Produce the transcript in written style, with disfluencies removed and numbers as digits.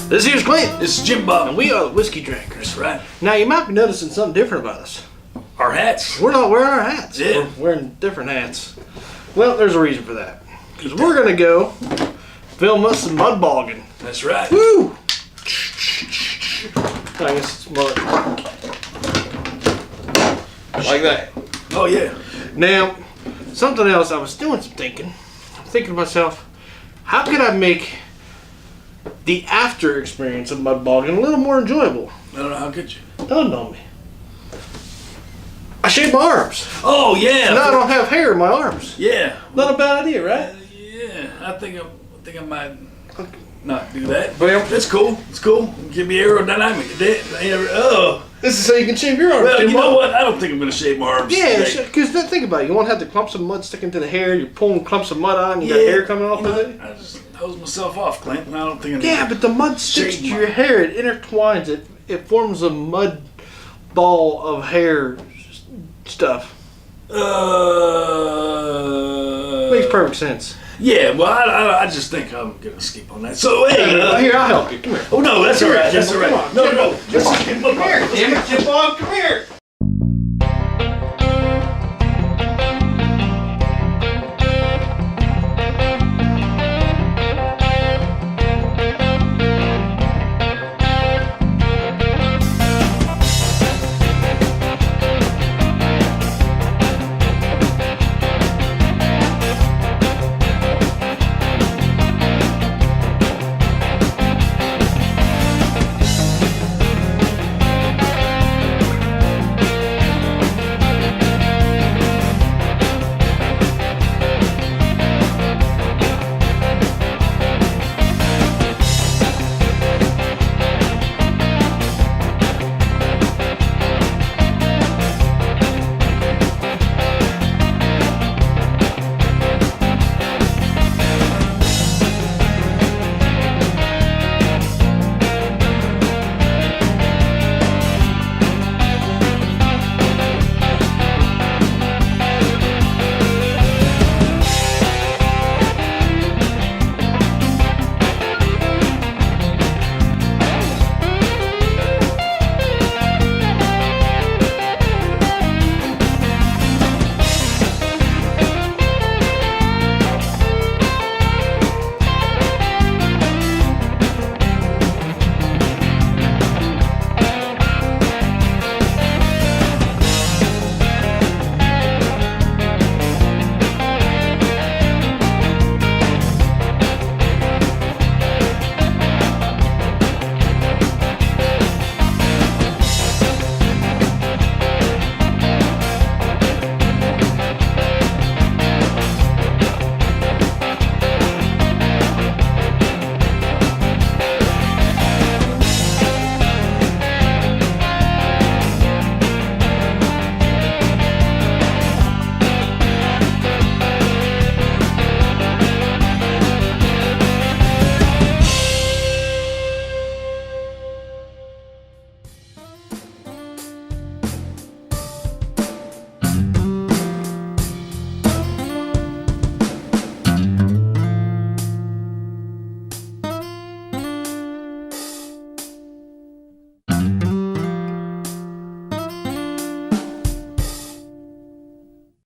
This here's Clint. This is Jim Bob. And we are the Whiskey Drinkers. That's right. Now you might be noticing something different about us. Our hats. We're not wearing our hats. Yeah. We're wearing different hats. Well, there's a reason for that. Because we're going to go film us some mud bogging. That's right. Woo! I guess it's more like that. Oh, yeah. Now, something else, I was doing some thinking. I'm thinking to myself, how could I make the after experience of mud bogging a little more enjoyable? I don't know, how could you? Don't know me. I shave my arms. Oh, yeah. Now I don't have hair in my arms. Yeah. Not a bad idea, right? Yeah. I think I might not do that. Well, that's cool. It's cool. Give me aerodynamic. this is so you can shave your arms. Well, you know what? I don't think I'm going to shave my arms. Yeah, because think about it. You won't have the clumps of mud sticking to the hair. You're pulling clumps of mud on. You got hair coming off of it. I just hose myself off, Clint. And I don't think I'm But the mud sticks to your hair. It intertwines. It forms a mud ball of hair stuff. Makes perfect sense. Yeah, well, I just think I'm gonna skip on that. So hey, here, I'll help you. Come here. Oh no, that's all right. That's all right. Come on. No. Come here, damn it, Jim Bob, come here.